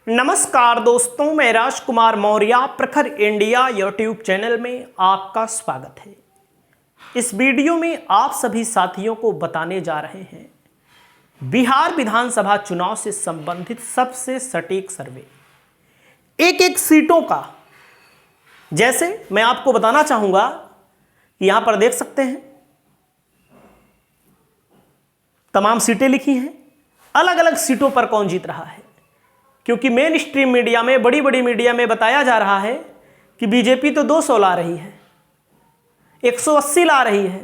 नमस्कार दोस्तों, मैं राजकुमार मौर्य प्रखर इंडिया यूट्यूब चैनल में आपका स्वागत है। इस वीडियो में आप सभी साथियों को बताने जा रहे हैं बिहार विधानसभा चुनाव से संबंधित सबसे सटीक सर्वे, एक एक सीटों का। जैसे मैं आपको बताना चाहूंगा कि यहां पर देख सकते हैं तमाम सीटें लिखी हैं, अलग अलग सीटों पर कौन जीत रहा है। क्योंकि मेन स्ट्रीम मीडिया में, बड़ी बड़ी मीडिया में बताया जा रहा है कि बीजेपी तो 200 ला रही है, 180 ला रही है।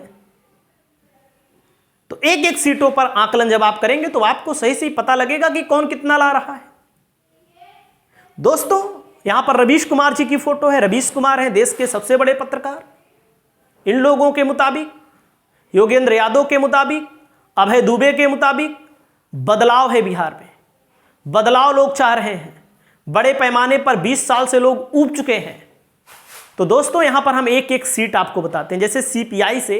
तो एक एक सीटों पर आकलन जब आप करेंगे तो आपको सही से पता लगेगा कि कौन कितना ला रहा है। दोस्तों, यहां पर रवीश कुमार जी की फोटो है। रवीश कुमार हैं देश के सबसे बड़े पत्रकार। इन लोगों के मुताबिक, योगेंद्र यादव के मुताबिक, अभय दुबे के मुताबिक बदलाव है बिहार में। बदलाव लोग चाह रहे हैं। बड़े पैमाने पर 20 साल से लोग ऊब चुके हैं। तो दोस्तों, यहां पर हम एक एक सीट आपको बताते हैं। जैसे सीपीआई से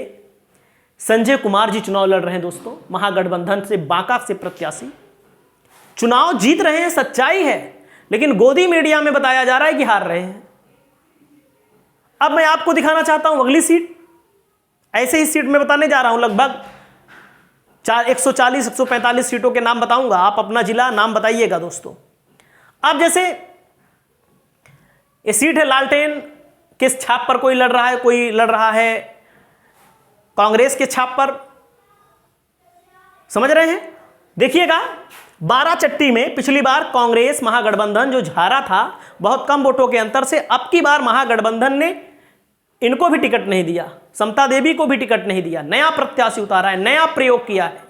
संजय कुमार जी चुनाव लड़ रहे हैं। दोस्तों, महागठबंधन से बांका से प्रत्याशी चुनाव जीत रहे हैं, सच्चाई है, लेकिन गोदी मीडिया में बताया जा रहा है कि हार रहे हैं। अब मैं आपको दिखाना चाहता हूं अगली सीट। ऐसे ही सीट में बताने जा रहा हूं, लगभग 140-145 सीटों के नाम बताऊंगा। आप अपना जिला नाम बताइएगा दोस्तों। अब जैसे ये सीट है लालटेन, किस छाप पर कोई लड़ रहा है, कोई लड़ रहा है कांग्रेस के छाप पर। समझ रहे हैं? देखिएगा, 12 चट्टी में पिछली बार कांग्रेस महागठबंधन जो हारा था बहुत कम वोटों के अंतर से, अब की बार महागठबंधन ने इनको भी टिकट नहीं दिया, समता देवी को भी टिकट नहीं दिया, नया प्रत्याशी उतारा है, नया प्रयोग किया है।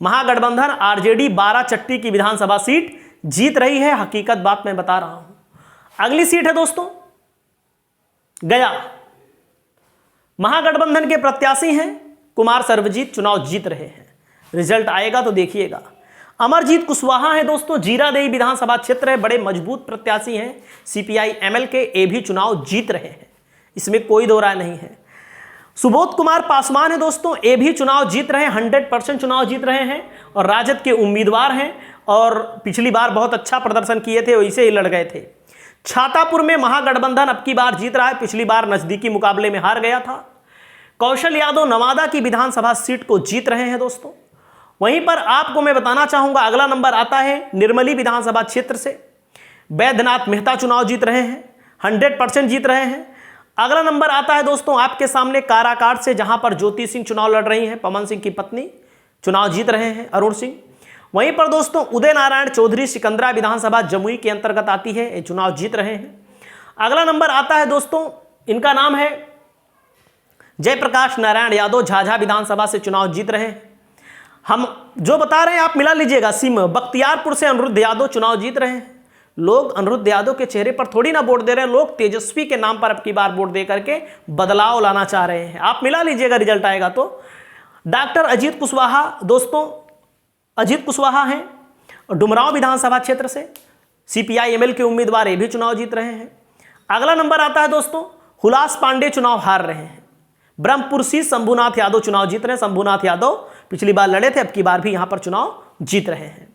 महागठबंधन आरजेडी 12 चट्टी की विधानसभा सीट जीत रही है। हकीकत बात मैं बता रहा हूं। अगली सीट है दोस्तों गया। महागठबंधन के प्रत्याशी हैं कुमार सर्वजीत, चुनाव जीत रहे हैं। रिजल्ट आएगा तो देखिएगा। अमरजीत कुशवाहा है दोस्तों, जीरादेई विधानसभा क्षेत्र है, बड़े मजबूत प्रत्याशी हैं सीपीआई एमएल के, ये भी चुनाव जीत रहे हैं, इसमें कोई दो राय नहीं है। सुबोध कुमार पासवान है दोस्तों, ये भी चुनाव जीत रहे हैं, 100% चुनाव जीत रहे हैं और राजद के उम्मीदवार हैं और पिछली बार बहुत अच्छा प्रदर्शन किए थे, वैसे ही लड़ गए थे। छातापुर में महागठबंधन अब की बार जीत रहा है, पिछली बार नजदीकी मुकाबले में हार गया था। कौशल यादव नवादा की विधानसभा सीट को जीत रहे हैं दोस्तों। वहीं पर आपको मैं बताना चाहूंगा, अगला नंबर आता है निर्मली विधानसभा क्षेत्र से वैद्यनाथ मेहता चुनाव जीत रहे हैं, 100% जीत रहे हैं। अगला नंबर आता है दोस्तों आपके सामने काराकाट से, जहां पर ज्योति सिंह चुनाव लड़ रही हैं, पवन सिंह की पत्नी, चुनाव जीत रहे हैं अरुण सिंह। वहीं पर दोस्तों उदय नारायण चौधरी सिकंदरा विधानसभा जमुई के अंतर्गत आती है, ये चुनाव जीत रहे हैं। अगला नंबर आता है दोस्तों, इनका नाम है जयप्रकाश नारायण यादव, झाझा विधानसभा से चुनाव जीत रहे हैं। हम जो बता रहे हैं आप मिला लीजिएगा। सिम बख्तियारपुर से अनिरुद्ध यादव चुनाव जीत रहे हैं। लोग अनिरुद्ध यादव के चेहरे पर थोड़ी ना वोट दे रहे हैं, लोग तेजस्वी के नाम पर अब की बार वोट दे करके बदलाव लाना चाह रहे हैं। आप मिला लीजिएगा, रिजल्ट आएगा तो। डॉक्टर अजीत कुशवाहा दोस्तों, अजीत कुशवाहा हैं डुमरांव विधानसभा क्षेत्र से, सीपीआई एमएल के उम्मीदवार, ये भी चुनाव जीत रहे हैं। अगला नंबर आता है दोस्तों, हुलास पांडे चुनाव हार रहे हैं। ब्रह्मपुर से शंभुनाथ यादव चुनाव जीत रहे हैं। शंभुनाथ यादव पिछली बार लड़े थे, अब की बार भी यहां पर चुनाव जीत रहे हैं।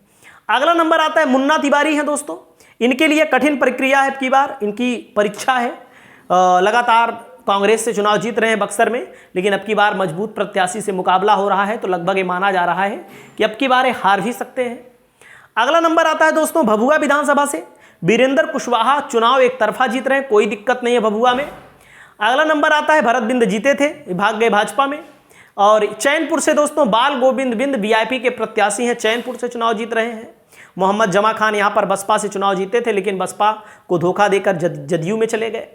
अगला नंबर आता है मुन्ना तिवारी हैं दोस्तों, इनके लिए कठिन प्रक्रिया है, अब की बार इनकी परीक्षा है। लगातार कांग्रेस से चुनाव जीत रहे हैं बक्सर में, लेकिन अब की बार मजबूत प्रत्याशी से मुकाबला हो रहा है, तो लगभग ये माना जा रहा है कि अब की बार ये हार भी सकते हैं। अगला नंबर आता है दोस्तों भभुआ विधानसभा से वीरेंद्र कुशवाहा, चुनाव एक तरफा जीत रहे हैं, कोई दिक्कत नहीं है भभुआ में। अगला नंबर आता है भरत बिंद, जीते थे, भाग गए भाजपा में। और चैनपुर से दोस्तों बाल गोविंद बिंद वीआईपी के प्रत्याशी हैं, चैनपुर से चुनाव जीत रहे हैं। मोहम्मद जमा खान यहां पर बसपा से चुनाव जीते थे, लेकिन बसपा को धोखा देकर जदयू में चले गए।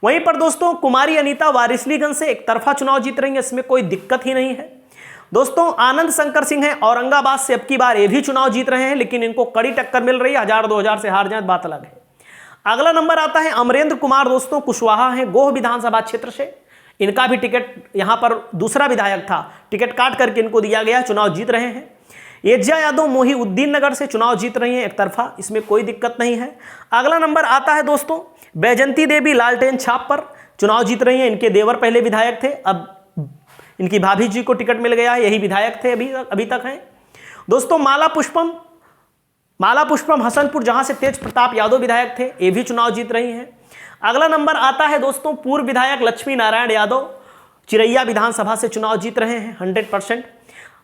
वहीं पर दोस्तों कुमारी अनीता वारिसलीगंज से एक तरफा चुनाव जीत रही है, इसमें कोई दिक्कत ही नहीं है। दोस्तों आनंद शंकर सिंह हैं औरंगाबाद से, अब की बार ये भी चुनाव जीत रहे हैं, लेकिन इनको कड़ी टक्कर मिल रही है, 1000-2000 से हार जाए बात अलग है। अगला नंबर आता है अमरेंद्र कुमार दोस्तों, कुशवाहा हैं गोह विधानसभा क्षेत्र से, इनका भी टिकट यहां पर दूसरा विधायक था, टिकट काट करके इनको दिया गया, चुनाव जीत रहे हैं। एजिया यादव मोहीउद्दीन नगर से चुनाव जीत रही हैं एक तरफा, इसमें कोई दिक्कत नहीं है। अगला नंबर आता है दोस्तों बैजंती देवी लालटेन छाप पर, चुनाव जीत रही हैं, इनके देवर पहले विधायक थे, अब इनकी भाभी जी को टिकट मिल गया है, यही विधायक थे अभी तक हैं। दोस्तों माला पुष्पम माला पुष्पम हसनपुर, जहां से तेज प्रताप यादव विधायक थे, ये भी चुनाव जीत रही हैं। अगला नंबर आता है दोस्तों पूर्व विधायक लक्ष्मी नारायण यादव, चिरैया विधानसभा से चुनाव जीत रहे हैं 100%।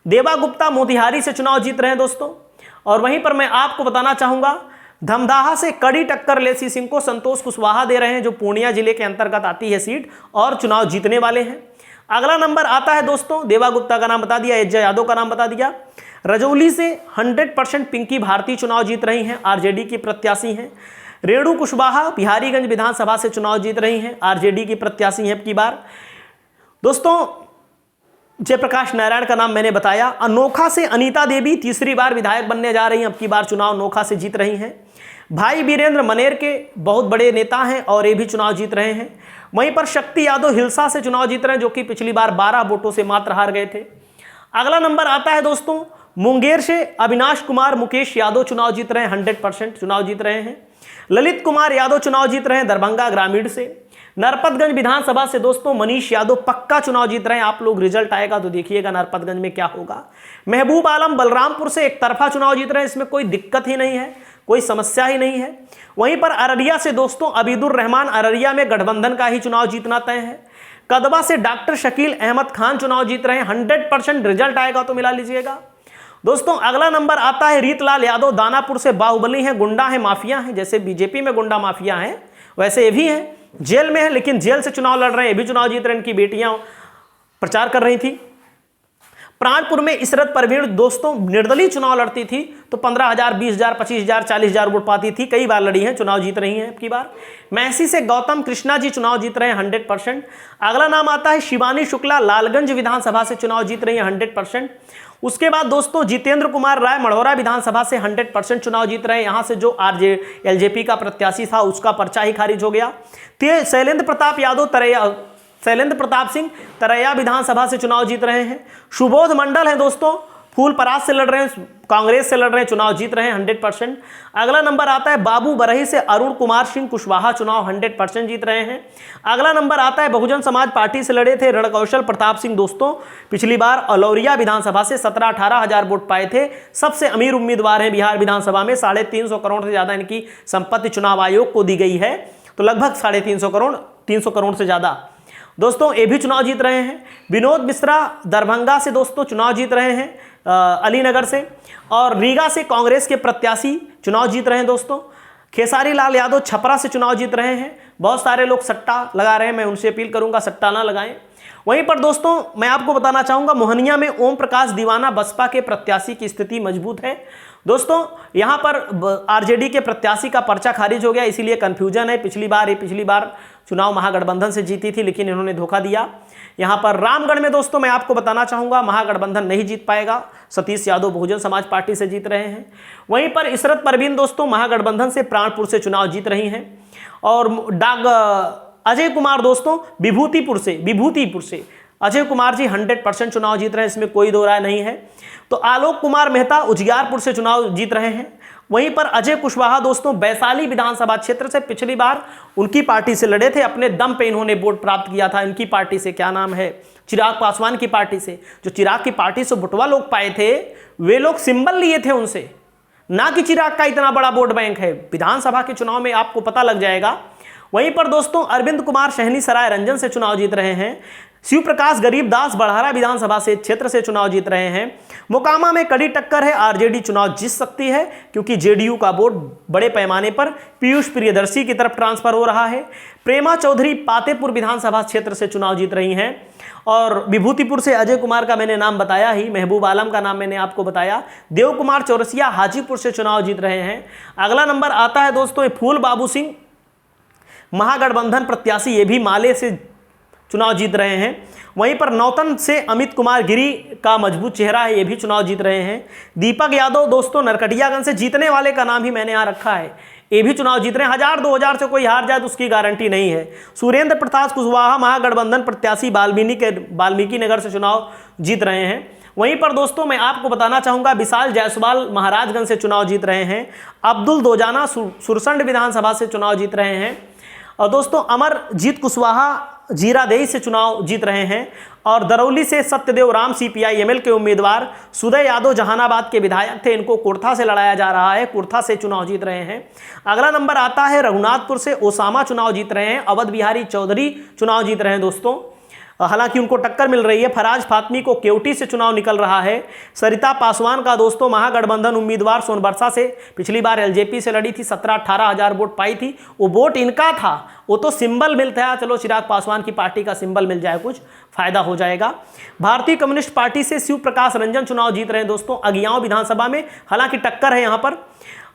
देवा गुप्ता मोतिहारी से चुनाव जीत रहे हैं दोस्तों। और वहीं पर मैं आपको बताना चाहूंगा धमदाहा से कड़ी टक्कर लेसी सिंह को संतोष कुशवाहा दे रहे हैं, जो पूर्णिया जिले के अंतर्गत आती है सीट, और चुनाव जीतने वाले हैं। अगला नंबर आता है दोस्तों, देवा गुप्ता का नाम बता दिया, एजा यादव का नाम बता दिया। रजौली से 100% पिंकी भारती चुनाव जीत रही हैं, आरजेडी की प्रत्याशी हैं। रेणु कुशवाहा बिहारीगंज विधानसभा से चुनाव जीत रही हैं, आरजेडी की प्रत्याशी हैं अब की बार। दोस्तों जयप्रकाश नारायण का नाम मैंने बताया। अनोखा से अनीता देवी तीसरी बार विधायक बनने जा रही हैं, अब की बार चुनाव अनोखा से जीत रही हैं। भाई वीरेंद्र मनेर के बहुत बड़े नेता हैं और ये भी चुनाव जीत रहे हैं। वहीं पर शक्ति यादव हिलसा से चुनाव जीत रहे हैं, जो कि पिछली बार 12 वोटों से मात्र हार गए थे। अगला नंबर आता है दोस्तों मुंगेर से अविनाश कुमार मुकेश यादव चुनाव जीत रहे हैं, 100% चुनाव जीत रहे हैं। ललित कुमार यादव चुनाव जीत रहे हैं दरभंगा ग्रामीण से। नरपतगंज विधानसभा से दोस्तों मनीष यादव पक्का चुनाव जीत रहे हैं। आप लोग रिजल्ट आएगा तो देखिएगा नरपतगंज में क्या होगा। महबूब आलम बलरामपुर से एक तरफा चुनाव जीत रहे हैं, इसमें कोई दिक्कत ही नहीं है, कोई समस्या ही नहीं है। वहीं पर अररिया से दोस्तों अबीदुर रहमान, अररिया में गठबंधन का ही चुनाव जीतना तय है। कदवा से डॉक्टर शकील अहमद खान चुनाव जीत रहे हैं, 100% रिजल्ट आएगा तो मिला लीजिएगा। दोस्तों अगला नंबर आता है रीतलाल यादव, दानापुर से बाहुबली हैं, गुंडा हैं, माफिया हैं। जैसे बीजेपी में गुंडा माफिया हैं वैसे ये भी हैं, जेल में है लेकिन जेल से चुनाव लड़ रहे हैं, ये भी चुनाव जीत रहे हैं। इनकी बेटियां प्रचार कर रही थी। प्राणपुर में इशरत परवीन दोस्तों निर्दलीय चुनाव लड़ती थी तो 15,000, 20,000, 25,000, 40,000 वोट पाती थी, कई बार लड़ी हैं, चुनाव जीत रही हैं अब की बार। महसी से गौतम कृष्णा जी चुनाव जीत रहे हैं 100%। अगला नाम आता है शिवानी शुक्ला, लालगंज विधानसभा से चुनाव जीत रही हैं 100%। उसके बाद दोस्तों जितेंद्र कुमार राय मढ़ौरा विधानसभा से 100% चुनाव जीत रहे हैं। यहां से जो एलजेपी का प्रत्याशी था उसका पर्चा ही खारिज हो गया। शैलेंद्र प्रताप सिंह तरैया विधानसभा से चुनाव जीत रहे हैं। सुबोध मंडल हैं दोस्तों, फूलपरास से लड़ रहे हैं, कांग्रेस से लड़ रहे हैं, चुनाव जीत रहे हैं 100%। अगला नंबर आता है बाबू बरही से अरुण कुमार सिंह कुशवाहा, चुनाव 100% जीत रहे हैं। अगला नंबर आता है बहुजन समाज पार्टी से लड़े थे रणकौशल प्रताप सिंह दोस्तों, पिछली बार अलौरिया विधानसभा से 17-18 हजार वोट पाए थे, सबसे अमीर उम्मीदवार हैं बिहार विधानसभा में। 350 करोड़ से ज्यादा इनकी संपत्ति चुनाव आयोग को दी गई है, तो लगभग 350 करोड़, 300 करोड़ से ज्यादा दोस्तों ये भी चुनाव जीत रहे हैं। विनोद मिश्रा दरभंगा से दोस्तों चुनाव जीत रहे हैं, अलीनगर से। और रीगा से कांग्रेस के प्रत्याशी चुनाव जीत रहे हैं दोस्तों। खेसारी लाल यादव छपरा से चुनाव जीत रहे हैं। बहुत सारे लोग सट्टा लगा रहे हैं, मैं उनसे अपील करूंगा सट्टा ना लगाएं। वहीं पर दोस्तों मैं आपको बताना चाहूंगा मोहनिया में ओम प्रकाश दीवाना बसपा के प्रत्याशी की स्थिति मजबूत है दोस्तों। यहां पर आरजेडी के प्रत्याशी का पर्चा खारिज हो गया, इसीलिए कंफ्यूजन है। पिछली बार चुनाव महागठबंधन से जीती थी लेकिन इन्होंने धोखा दिया। यहां पर रामगढ़ में दोस्तों मैं आपको बताना चाहूंगा महागठबंधन नहीं जीत पाएगा, सतीश यादव बहुजन समाज पार्टी से जीत रहे हैं। वहीं पर इशरत परवीन दोस्तों महागठबंधन से प्राणपुर से चुनाव जीत रही हैं। और अजय कुमार दोस्तों विभूतिपुर से अजय कुमार जी 100% चुनाव जीत रहे हैं, इसमें कोई दो राय नहीं है। तो आलोक कुमार मेहता उजियारपुर से चुनाव जीत रहे हैं। वहीं पर अजय कुशवाहा दोस्तों वैशाली विधानसभा क्षेत्र से पिछली बार उनकी पार्टी से लड़े थे, अपने दम पे इन्होंने वोट प्राप्त किया था। इनकी पार्टी से क्या नाम है, चिराग पासवान की पार्टी से। जो चिराग की पार्टी से वोटवा लोग पाए थे वे लोग सिंबल लिए थे उनसे, ना कि चिराग का इतना बड़ा वोट बैंक है। विधानसभा के चुनाव में आपको पता लग जाएगा। वहीं पर दोस्तों अरविंद कुमार शहनी सराय रंजन से चुनाव जीत रहे हैं। शिव प्रकाश गरीबदास बड़हरा विधानसभा से क्षेत्र से चुनाव जीत रहे हैं। मोकामा में कड़ी टक्कर है, आरजेडी चुनाव जीत सकती है क्योंकि जेडीयू का वोट बड़े पैमाने पर पीयूष प्रियदर्शी की तरफ ट्रांसफर हो रहा है। प्रेमा चौधरी पातेपुर विधानसभा क्षेत्र से चुनाव जीत रही हैं। और विभूतिपुर से अजय कुमार का मैंने नाम बताया ही, महबूब आलम का नाम मैंने आपको बताया। देव कुमार चौरसिया हाजीपुर से चुनाव जीत रहे हैं। अगला नंबर आता है दोस्तों फूल बाबू सिंह महागठबंधन प्रत्याशी, ये भी माले से चुनाव जीत रहे हैं। वहीं पर नौतन से अमित कुमार गिरी का मजबूत चेहरा है, ये भी चुनाव जीत रहे हैं। दीपक यादव दोस्तों नरकटियागंज से जीतने वाले का नाम ही मैंने यहाँ रखा है, ये भी चुनाव जीत रहे हैं। 1000-2000 से कोई हार जाए तो उसकी गारंटी नहीं है। सुरेंद्र प्रताप कुशवाहा महागठबंधन प्रत्याशी वाल्मीकि नगर से चुनाव जीत रहे हैं। वहीं पर दोस्तों मैं आपको बताना चाहूंगा विशाल जायसवाल महाराजगंज से चुनाव जीत रहे हैं। अब्दुल दोजाना सुरसंड विधानसभा से चुनाव जीत रहे हैं। और दोस्तों अमरजीत कुशवाहा जीरादेई से चुनाव जीत रहे हैं और दरौली से सत्यदेव राम CPI-ML के उम्मीदवार सुदय यादव जहानाबाद के विधायक थे, इनको कुर्था से लड़ाया जा रहा है, कुर्था से चुनाव जीत रहे हैं। अगला नंबर आता है रघुनाथपुर से ओसामा चुनाव जीत रहे हैं, अवध बिहारी चौधरी चुनाव जीत रहे हैं दोस्तों, हालांकि उनको टक्कर मिल रही है। फराज फातमी को केवटी से चुनाव निकल रहा है। सरिता पासवान का दोस्तों महागठबंधन उम्मीदवार सोनबरसा से, पिछली बार LJP से लड़ी थी, 17-18 हज़ार वोट पाई थी, वो वोट इनका था, वो तो सिंबल मिलता है, चलो चिराग पासवान की पार्टी का सिंबल मिल जाए, कुछ फायदा हो जाएगा। भारतीय कम्युनिस्ट पार्टी से शिव प्रकाश रंजन चुनाव जीत रहे हैं दोस्तों अगियाओं विधानसभा में, हालांकि टक्कर है यहाँ पर।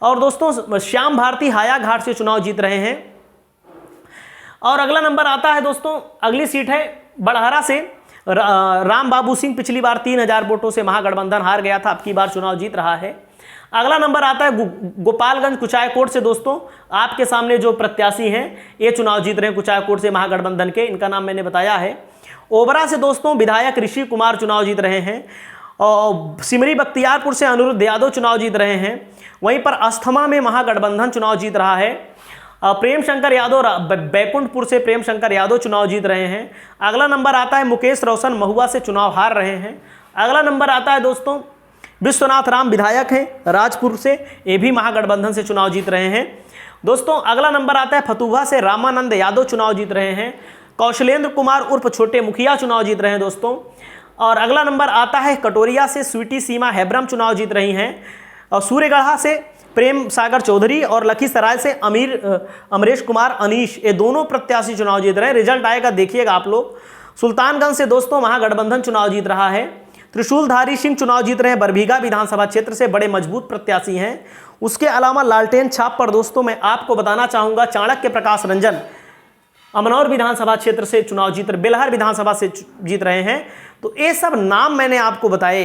और दोस्तों श्याम भारती हायाघाट से चुनाव जीत रहे हैं। और अगला नंबर आता है दोस्तों, अगली सीट है बड़हरा से राम बाबू सिंह, पिछली बार 3000 वोटों से महागठबंधन हार गया था, अब की बार चुनाव जीत रहा है। अगला नंबर आता है गोपालगंज कुचायकोट से दोस्तों, आपके सामने जो प्रत्याशी हैं ये चुनाव जीत रहे हैं कुचायकोट से महागठबंधन के, इनका नाम मैंने बताया है। ओबरा से दोस्तों विधायक ऋषि कुमार चुनाव जीत रहे हैं और सिमरी बख्तियारपुर से अनिरुद्ध यादव चुनाव जीत रहे हैं। वहीं पर अस्थमा में महागठबंधन चुनाव जीत रहा है। प्रेम शंकर यादव बैकुंठपुर से प्रेम शंकर यादव चुनाव जीत रहे हैं। अगला नंबर आता है मुकेश रोशन महुआ से चुनाव हार रहे हैं। अगला नंबर आता है दोस्तों विश्वनाथ राम विधायक हैं राजपुर से, ये भी महागठबंधन से चुनाव जीत रहे हैं दोस्तों। अगला नंबर आता है फतुहा से रामानंद यादव चुनाव जीत रहे हैं। कौशलेंद्र कुमार उर्फ छोटे मुखिया चुनाव जीत रहे हैं दोस्तों। और अगला नंबर आता है कटोरिया से स्वीटी सीमा हेब्रम चुनाव जीत रही हैं। और सूर्यगढ़ा से प्रेम सागर चौधरी और लखीसराय से अमरेश कुमार अनीश, ये दोनों प्रत्याशी चुनाव जीत रहे हैं। रिजल्ट आएगा देखिएगा आप लोग। सुल्तानगंज से दोस्तों महागठबंधन चुनाव जीत रहा है। त्रिशूलधारी सिंह चुनाव जीत रहे हैं बरबीघा विधानसभा क्षेत्र से, बड़े मजबूत प्रत्याशी हैं। उसके अलावा लालटेन छाप पर दोस्तों मैं आपको बताना चाहूँगा चाणक्य प्रकाश रंजन अमनौर विधानसभा क्षेत्र से चुनाव जीत रहे, बेलहर विधानसभा से जीत रहे हैं। तो ये सब नाम मैंने आपको बताए,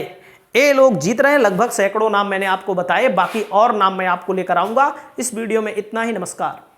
ये लोग जीत रहे हैं, लगभग सैकड़ों नाम मैंने आपको बताए, बाकी और नाम मैं आपको लेकर आऊँगा। इस वीडियो में इतना ही, नमस्कार।